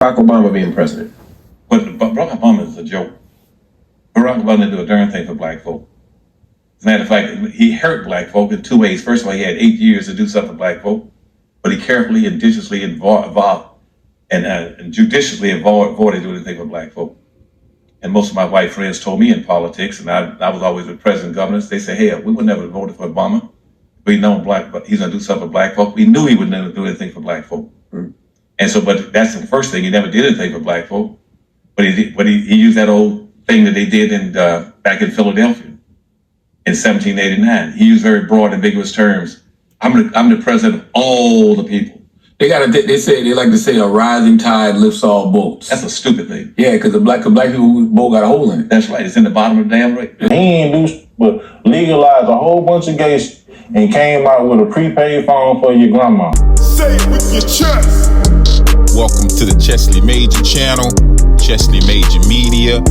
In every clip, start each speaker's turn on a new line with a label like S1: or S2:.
S1: Barack Obama being president.
S2: But Barack Obama is a joke. Barack Obama didn't do a darn thing for black folk. As a matter of fact, he hurt black folk in two ways. First of all, he had 8 years to do something for black folk, but he carefully and judiciously judiciously avoided doing anything for black folk. And most of my white friends told me in politics, and I was always with president and governors, they said, hey, we would never have voted for Obama. We know but he's gonna do something for black folk. We knew he would never do anything for black folk. Mm-hmm. And so, but that's the first thing, he never did anything for black folk. But he used that old thing that they did back in Philadelphia in 1789. He used very broad, ambiguous terms. I'm the president of all the people.
S3: They like to say a rising tide lifts all boats.
S2: That's a stupid thing.
S3: Yeah, because the black people boat got a hole in it.
S2: That's right. It's in the bottom of the damn right.
S4: He ain't do but legalize a whole bunch of gay and came out with a prepaid phone for your grandma.
S5: Say it with your chest.
S6: Welcome to the Chesley Major channel, Chesley Major Media.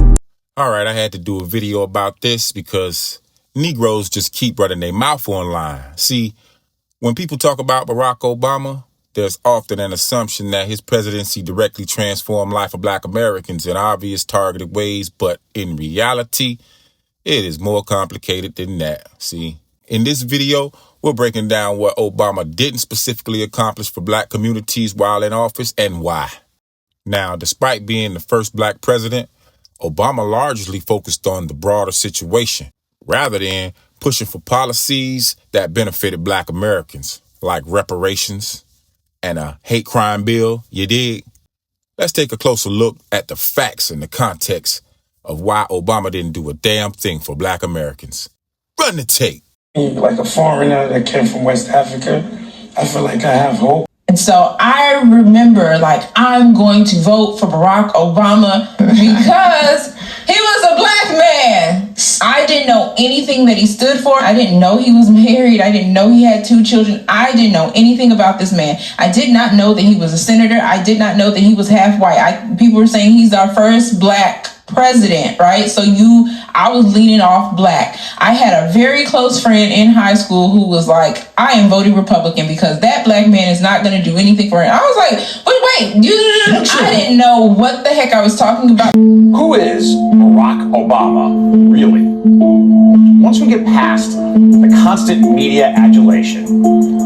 S6: All right, I had to do a video about this because Negroes just keep running their mouth online. See, when people talk about Barack Obama, there's often an assumption that his presidency directly transformed life of black Americans in obvious targeted ways, but in reality, it is more complicated than that. See, in this video, we're breaking down what Obama didn't specifically accomplish for black communities while in office and why. Now, despite being the first black president, Obama largely focused on the broader situation rather than pushing for policies that benefited black Americans, like reparations and a hate crime bill, you dig? Let's take a closer look at the facts and the context of why Obama didn't do a damn thing for black Americans. Run the tape.
S7: Like a foreigner that came from West Africa, I feel like I have hope.
S8: And so I remember, I'm going to vote for Barack Obama because he was a black man. I didn't know anything that he stood for. I didn't know he was married. I didn't know he had 2 children. I didn't know anything about this man. I did not know that he was a senator. I did not know that he was half white. People were saying he's our first black president, right? So I was leaning off black. I had a very close friend in high school who was like, I am voting Republican because that black man is not going to do anything for him. I was like, wait, I didn't know what the heck I was talking about.
S9: Who is Barack Obama, really? Once we get past the constant media adulation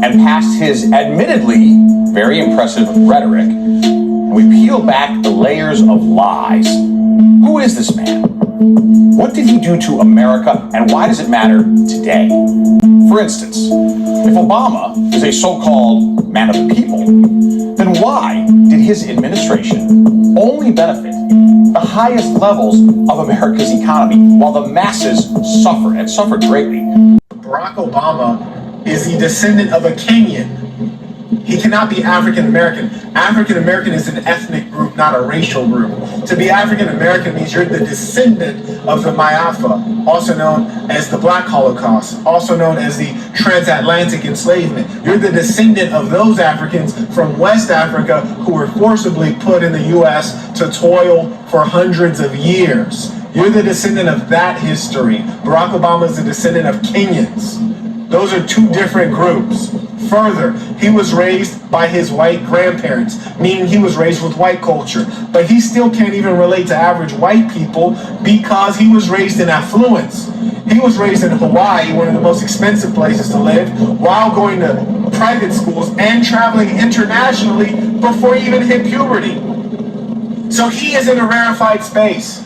S9: and past his admittedly very impressive rhetoric, and we peel back the layers of lies, who is this man? What did he do to America, and why does it matter today? For instance, if Obama is a so-called man of the people, then why did his administration only benefit the highest levels of America's economy while the masses suffer, and suffer greatly?
S7: Barack Obama is the descendant of a Kenyan. He cannot be African American. African American is an ethnic group, not a racial group. To be African American means you're the descendant of the Mayafa, also known as the Black Holocaust, also known as the transatlantic enslavement. You're the descendant of those Africans from West Africa who were forcibly put in the U.S. to toil for hundreds of years. You're the descendant of that history. Barack Obama is the descendant of Kenyans. Those are 2 different groups. Further, he was raised by his white grandparents, meaning he was raised with white culture. But he still can't even relate to average white people because he was raised in affluence. He was raised in Hawaii, one of the most expensive places to live, while going to private schools and traveling internationally before he even hit puberty. So he is in a rarefied space.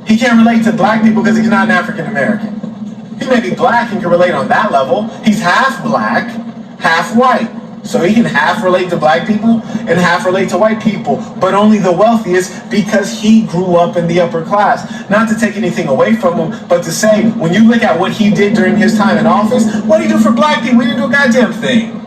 S7: He can't relate to black people because he's not an African American. He may be black and can relate on that level. He's half black, half white. So he can half relate to black people and half relate to white people, but only the wealthiest because he grew up in the upper class. Not to take anything away from him, but to say, when you look at what he did during his time in office, what did he do for black people? He didn't do a goddamn thing.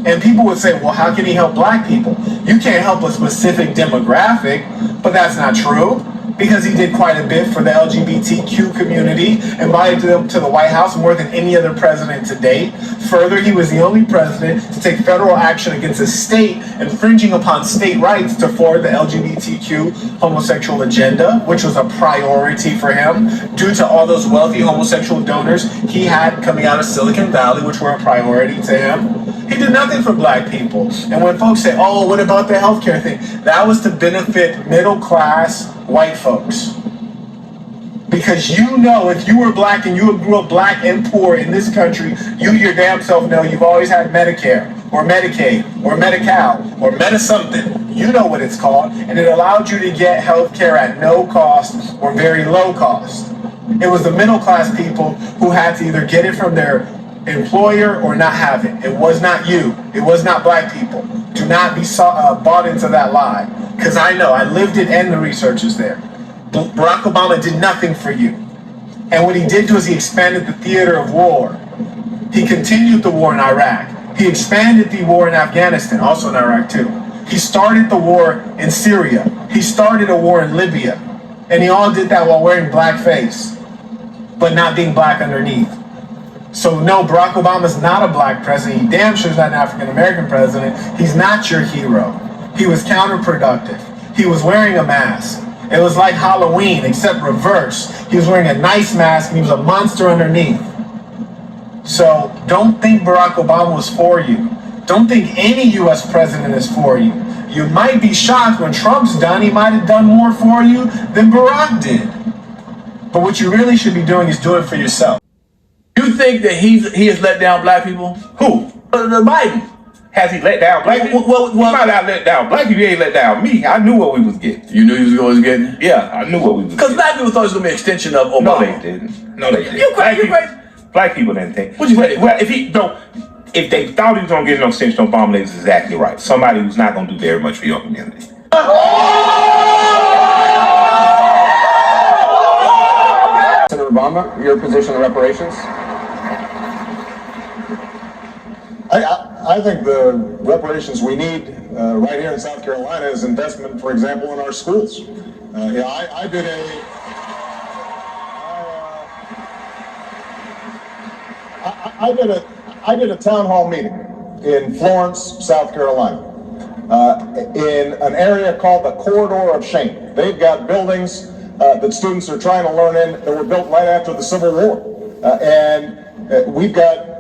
S7: And people would say, well, how can he help black people? You can't help a specific demographic, but that's not true. Because he did quite a bit for the LGBTQ community, invited them to the White House more than any other president to date. Further, he was the only president to take federal action against a state infringing upon state rights to forward the LGBTQ homosexual agenda, which was a priority for him due to all those wealthy homosexual donors he had coming out of Silicon Valley, which were a priority to him. He did nothing for black people. And when folks say, oh, what about the healthcare thing? That was to benefit middle-class white folks. Because you know, if you were black and you grew up black and poor in this country, you your damn self know you've always had Medicare or Medicaid or Medi-Cal or Medi-something. You know what it's called. And it allowed you to get health care at no cost or very low cost. It was the middle class people who had to either get it from their employer or not have it. It was not you. It was not black people. Do not be bought into that lie. Because I know, I lived it and the research is there. Barack Obama did nothing for you. And what he did was he expanded the theater of war. He continued the war in Iraq. He expanded the war in Afghanistan, also in Iraq too. He started the war in Syria. He started a war in Libya. And he all did that while wearing blackface, but not being black underneath. So no, Barack Obama's not a black president. He damn sure is not an African American president. He's not your hero. He was counterproductive. He was wearing a mask. It was like Halloween, except reverse. He was wearing a nice mask and he was a monster underneath. So don't think Barack Obama was for you. Don't think any US president is for you. You might be shocked when Trump's done, he might have done more for you than Barack did. But what you really should be doing is do it for yourself.
S1: You think that he has let down black people? Who? The Biden.
S10: Has he let down black people?
S1: Well,
S10: he might not let down black people. He ain't let down me. I knew what we was getting.
S1: You knew he was always getting?
S10: Yeah, I knew what we was getting.
S1: Because black people thought it was going to be an extension of Obama.
S10: No, they didn't. No, they didn't.
S1: You crazy?
S10: Black people didn't think.
S1: What you think?
S10: Well, if they thought he was going to get no extension of Obama, they was exactly right. Somebody who's not going to do very much for your community.
S9: Senator Obama, your position on reparations?
S11: I think the reparations we need right here in South Carolina is investment, for example, in our schools. I did a town hall meeting in Florence, South Carolina, in an area called the Corridor of Shame. They've got buildings that students are trying to learn in that were built right after the Civil War, and we've got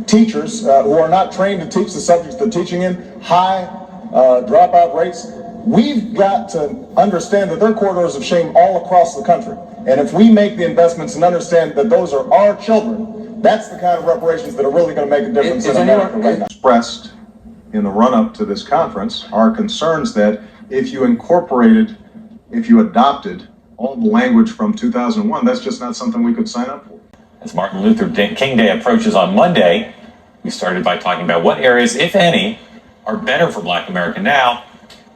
S11: teachers who are not trained to teach the subjects they're teaching in, high dropout rates. We've got to understand that there are corridors of shame all across the country. And if we make the investments and understand that those are our children, that's the kind of reparations that are really going to make a difference in America right now.
S12: Expressed in the run-up to this conference are concerns that if you adopted all the language from 2001, that's just not something we could sign up for.
S13: As Martin Luther King Day approaches on Monday, we started by talking about what areas, if any, are better for Black America now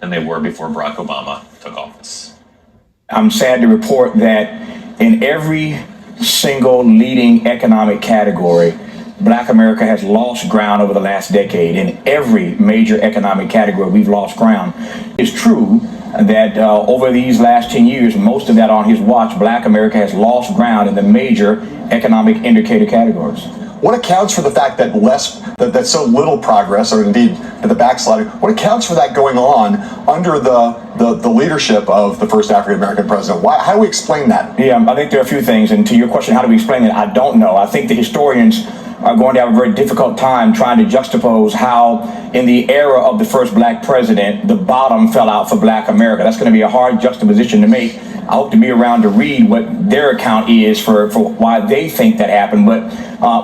S13: than they were before Barack Obama took office.
S9: I'm sad to report that in every single leading economic category, Black America has lost ground over the last decade. In every major economic category, we've lost ground. It's true that over these last 10 years, most of that on his watch, Black America has lost ground in the major economic indicator categories.
S14: What accounts for the fact that that so little progress, or indeed the backsliding, what accounts for that going on under the leadership of the first African American president? How do we explain that?
S9: Yeah, I think there are a few things, and to your question, how do we explain it? I don't know. I think the historians are going to have a very difficult time trying to juxtapose how in the era of the first Black president, the bottom fell out for Black America. That's going to be a hard juxtaposition to make. I hope to be around to read what their account is for why they think that happened. But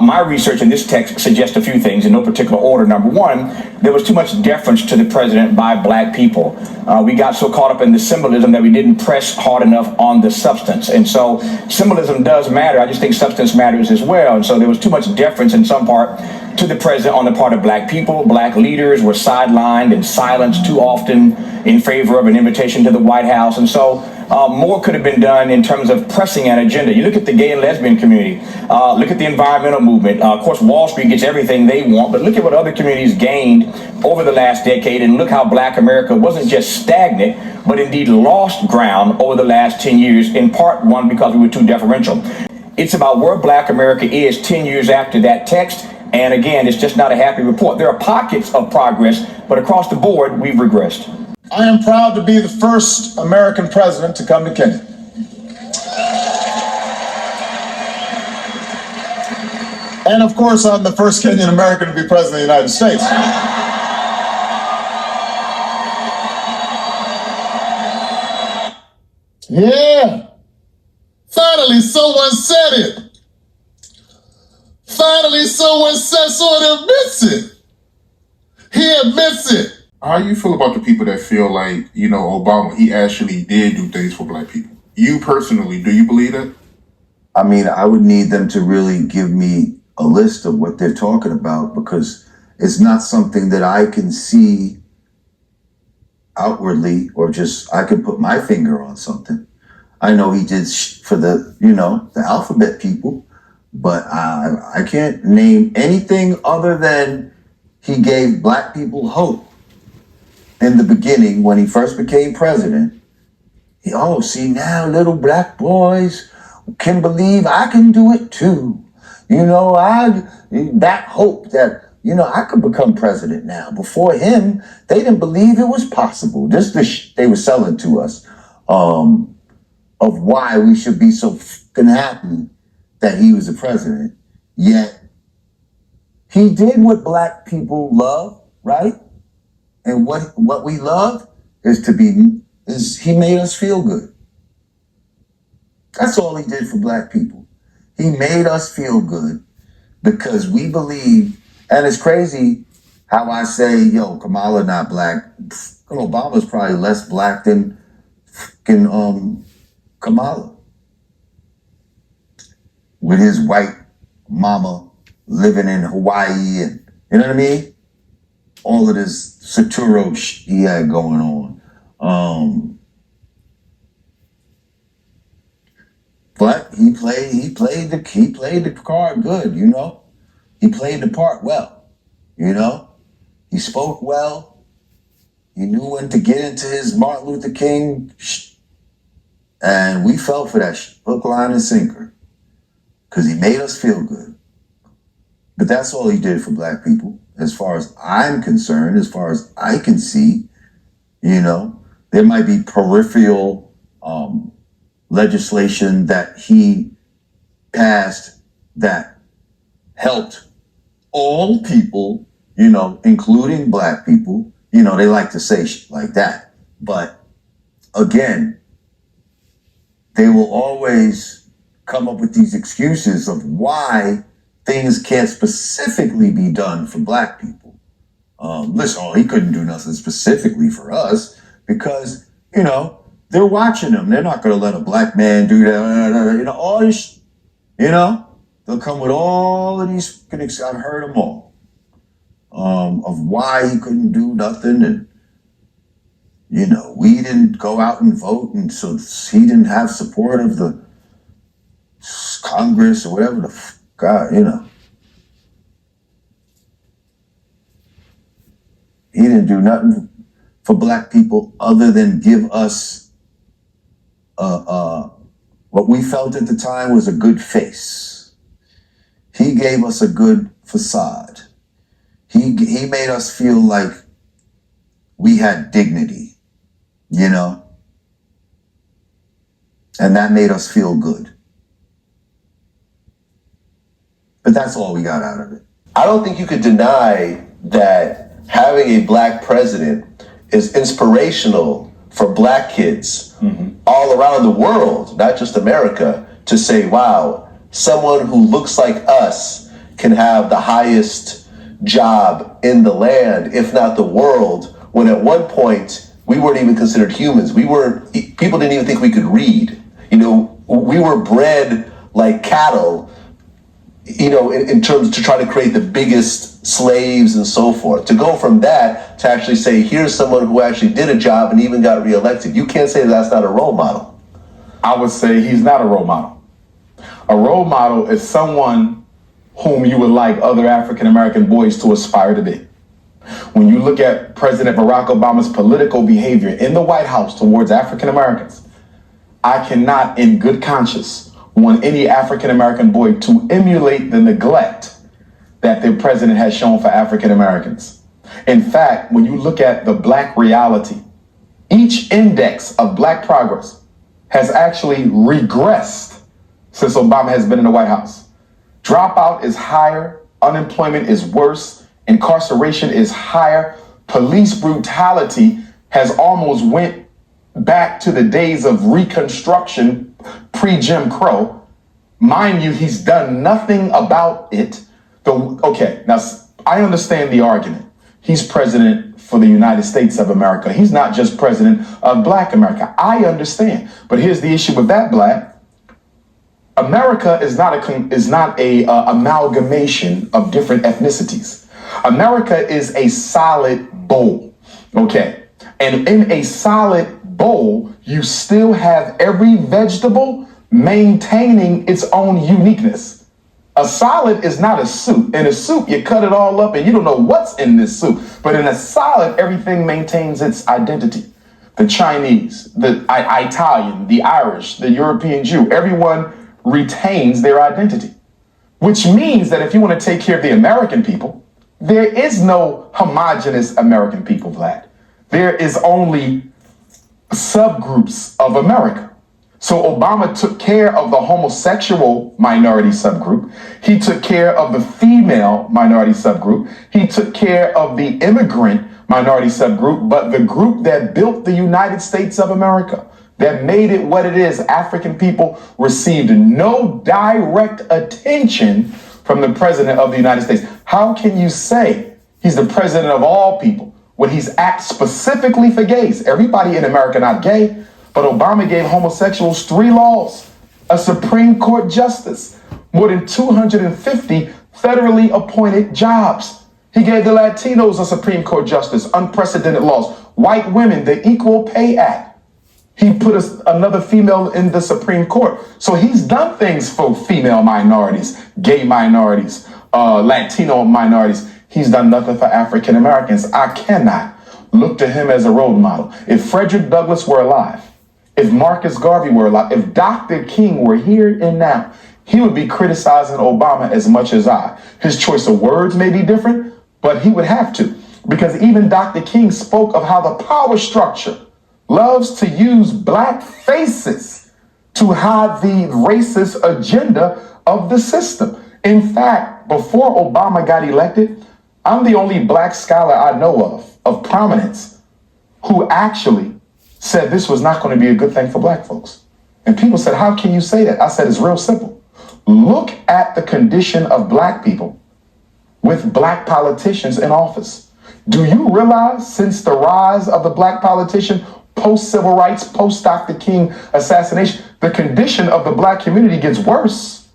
S9: my research in this text suggests a few things in no particular order. Number one, there was too much deference to the president by Black people. We got so caught up in the symbolism that we didn't press hard enough on the substance. And so symbolism does matter. I just think substance matters as well. And so there was too much deference in some part to the president on the part of Black people. Black leaders were sidelined and silenced too often in favor of an invitation to the White House. And so more could have been done in terms of pressing an agenda. You look at the gay and lesbian community, look at the environmental movement. Of course, Wall Street gets everything they want, but look at what other communities gained over the last decade, and look how Black America wasn't just stagnant, but indeed lost ground over the last 10 years, in part one, because we were too deferential. It's about where Black America is 10 years after that text, and again, it's just not a happy report. There are pockets of progress, but across the board, we've regressed.
S11: I am proud to be the first American president to come to Kenya. And of course, I'm the first Kenyan American to be president of the United States.
S5: Yeah. Finally, someone said it. Finally, someone sort of admits it. He admits it. How you feel about the people that feel like, you know, Obama, he actually did do things for black people? You personally, do you believe that?
S15: I mean, I would need them to really give me a list of what they're talking about, because it's not something that I can see outwardly, or just I can put my finger on something. I know he did for the, you know, the alphabet people, but I can't name anything other than he gave black people hope in the beginning when he first became president. See now little black boys can believe I can do it too. You know, that hope that, you know, I could become president now. Before him, they didn't believe it was possible. They were selling to us of why we should be so fucking happy that he was the president. Yet he did what black people love, right? And what we love is he made us feel good. That's all he did for black people. He made us feel good because we believe, and it's crazy how I say, yo, Kamala not black. Obama's probably less black than Kamala. With his white mama living in Hawaii, and you know what I mean? All of this Saturo shit he had going on. But he played the card good, you know? He played the part well, you know? He spoke well. He knew when to get into his Martin Luther King shit. And we fell for that shit, hook, line, and sinker. Because he made us feel good. But that's all he did for black people, as far as I'm concerned, as far as I can see. You know, there might be peripheral legislation that he passed that helped all people, you know, including black people. You know, they like to say shit like that. But again, they will always come up with these excuses of why things can't specifically be done for black people. Listen, he couldn't do nothing specifically for us because, you know, they're watching him. They're not going to let a black man do that. You know, all this, you know, they'll come with all of these, I've heard them all, of why he couldn't do nothing. And, you know, we didn't go out and vote. And so he didn't have support of the Congress or whatever the God, you know. He didn't do nothing for black people other than give us what we felt at the time was a good face. He gave us a good facade. He made us feel like we had dignity, you know? And that made us feel good. But that's all we got out of it.
S16: I don't think you could deny that having a black president is inspirational for black kids all around the world, not just America, to say, wow, someone who looks like us can have the highest job in the land, if not the world, when at one point we weren't even considered humans. People didn't even think we could read. You know, we were bred like cattle, you know, in terms to try to create the biggest slaves and so forth. To go from that to actually say, here's someone who actually did a job and even got reelected. You can't say that's not a role model.
S17: I would say he's not a role model. A role model is someone whom you would like other African-American boys to aspire to be. When you look at President Barack Obama's political behavior in the White House towards African-Americans, I cannot in good conscience want any African-American boy to emulate the neglect that the president has shown for African-Americans. In fact, when you look at the black reality, each index of black progress has actually regressed since Obama has been in the White House. Dropout is higher, unemployment is worse, incarceration is higher, police brutality has almost went back to the days of Reconstruction, pre-Jim Crow. Mind you, he's done nothing about it. Okay, now I understand the argument. He's president for the United States of America. He's not just president of Black America. I understand. But here's the issue with that, Black. America is not a amalgamation of different ethnicities. America is a solid bowl. Okay. And in a solid bowl, you still have every vegetable maintaining its own uniqueness. A solid is not a soup. In a soup, you cut it all up and you don't know what's in this soup. But in a solid, everything maintains its identity. The Chinese, the Italian, the Irish, the European Jew, everyone retains their identity. Which means that if you want to take care of the American people, there is no homogenous American people, Vlad. There is only subgroups of America. So Obama took care of the homosexual minority subgroup. He took care of the female minority subgroup. He took care of the immigrant minority subgroup, but the group that built the United States of America, that made it what it is, African people received no direct attention from the president of the United States. How can you say he's the president of all people when he's act specifically for gays? Everybody in America not gay. But Obama gave homosexuals 3 laws, a Supreme Court justice, more than 250 federally appointed jobs. He gave the Latinos a Supreme Court justice, unprecedented laws. White women, the Equal Pay Act. He put another female in the Supreme Court. So he's done things for female minorities, gay minorities, Latino minorities. He's done nothing for African Americans. I cannot look to him as a role model. If Frederick Douglass were alive, if Marcus Garvey were alive, if Dr. King were here and now, he would be criticizing Obama as much as I. His choice of words may be different, but he would have to. Because even Dr. King spoke of how the power structure loves to use black faces to hide the racist agenda of the system. In fact, before Obama got elected, I'm the only black scholar I know of prominence, who actually said this was not going to be a good thing for black folks. And people said, how can you say that? I said, it's real simple. Look at the condition of black people with black politicians in office. Do you realize since the rise of the black politician, post-civil rights, post-Dr. King assassination, the condition of the black community gets worse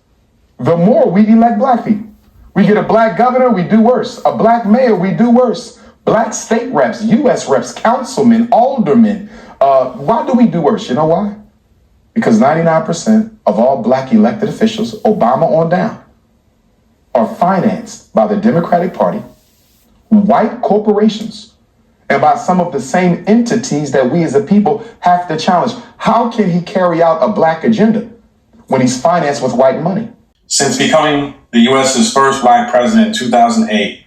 S17: the more we elect black people? We get a black governor, we do worse. A black mayor, we do worse. Black state reps, U.S. reps, councilmen, aldermen. Why do we do worse? You know why? Because 99% of all black elected officials, Obama on down, are financed by the Democratic Party, white corporations, and by some of the same entities that we as a people have to challenge. How can he carry out a black agenda when he's financed with white money?
S18: Since becoming the U.S.'s first black president in 2008,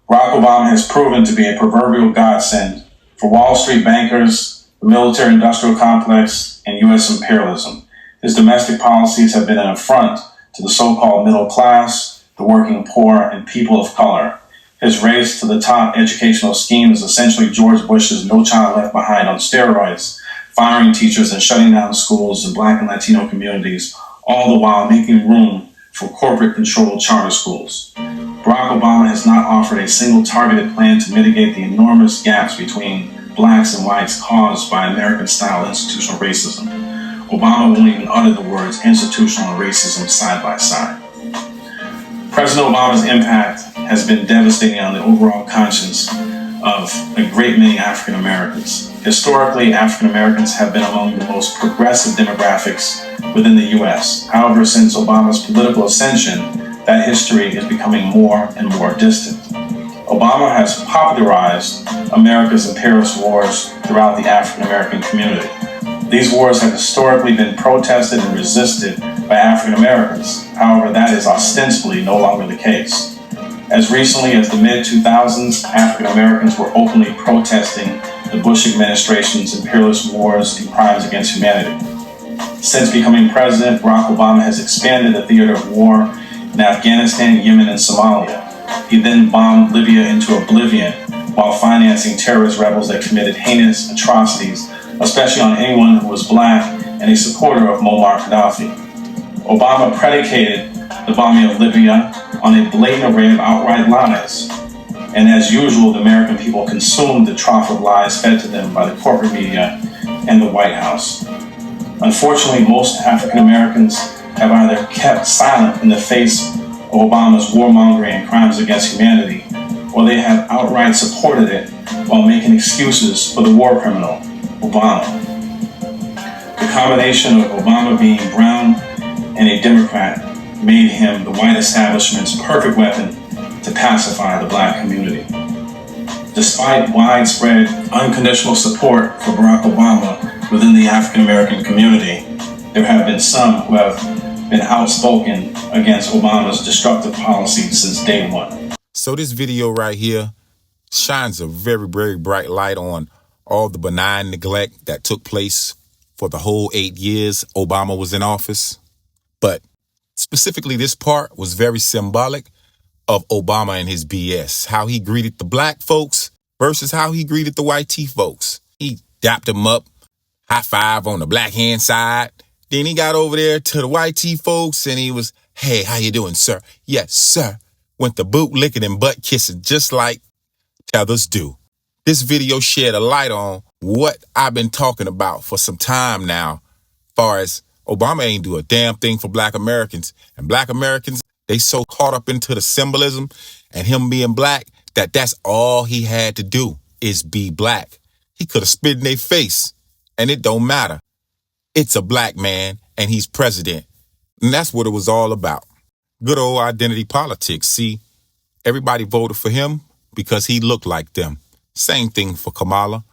S18: Barack Obama has proven to be a proverbial godsend for Wall Street bankers, the military-industrial complex, and U.S. imperialism. His domestic policies have been an affront to the so-called middle class, the working poor, and people of color. His race to the top educational scheme is essentially George Bush's No Child Left Behind on steroids, firing teachers and shutting down schools in black and Latino communities, all the while making room for corporate-controlled charter schools. Barack Obama has not offered a single targeted plan to mitigate the enormous gaps between blacks and whites caused by American-style institutional racism. Obama won't even utter the words institutional and racism side by side. President Obama's impact has been devastating on the overall conscience of a great many African Americans. Historically, African Americans have been among the most progressive demographics within the U.S. However, since Obama's political ascension, that history is becoming more and more distant. Obama has popularized America's imperialist wars throughout the African American community. These wars have historically been protested and resisted by African Americans. However, that is ostensibly no longer the case. As recently as the mid-2000s, African Americans were openly protesting the Bush administration's imperialist wars and crimes against humanity. Since becoming president, Barack Obama has expanded the theater of war in Afghanistan, Yemen, and Somalia. He then bombed Libya into oblivion while financing terrorist rebels that committed heinous atrocities, especially on anyone who was black and a supporter of Muammar Gaddafi. Obama predicated the bombing of Libya on a blatant array of outright lies. And as usual, the American people consumed the trough of lies fed to them by the corporate media and the White House. Unfortunately, most African Americans have either kept silent in the face of Obama's warmongering and crimes against humanity, or they have outright supported it while making excuses for the war criminal, Obama. The combination of Obama being brown and a Democrat made him the white establishment's perfect weapon to pacify the black community. Despite widespread unconditional support for Barack Obama within the African American community, there have been some who have been outspoken against Obama's destructive policies since day one.
S6: So this video right here shines a very, very bright light on all the benign neglect that took place for the whole 8 years Obama was in office. But specifically, this part was very symbolic of Obama and his BS, how he greeted the black folks versus how he greeted the white T folks. He dapped them up, high five on the black hand side. Then he got over there to the white T folks and he was, hey, how you doing, sir? Yes, sir. Went to boot licking and butt kissing just like tethers do. This video shed a light on what I've been talking about for some time now, far as Obama ain't do a damn thing for black Americans. And black Americans, they so caught up into the symbolism and him being black that that's all he had to do is be black. He could have spit in their face and it don't matter. It's a black man and he's president. And that's what it was all about. Good old identity politics. See, everybody voted for him because he looked like them. Same thing for Kamala,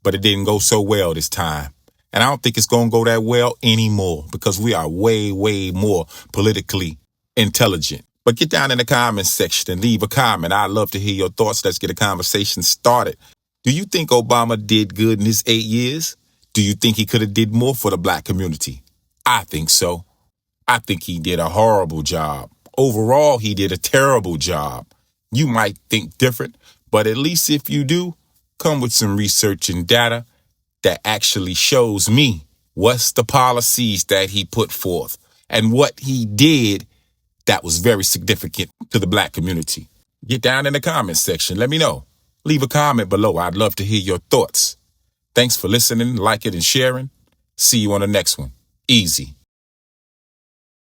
S6: but it didn't go so well this time. And I don't think it's going to go that well anymore because we are way, way more politically intelligent. But get down in the comments section and leave a comment. I'd love to hear your thoughts. Let's get a conversation started. Do you think Obama did good in his 8 years? Do you think he could have did more for the black community? I think so. I think he did a horrible job. Overall, he did a terrible job. You might think different, but at least if you do, come with some research and data that actually shows me what's the policies that he put forth and what he did that was very significant to the black community. Get down in the comments section. Let me know. Leave a comment below. I'd love to hear your thoughts. Thanks for listening, like it, and sharing. See you on the next one. Easy.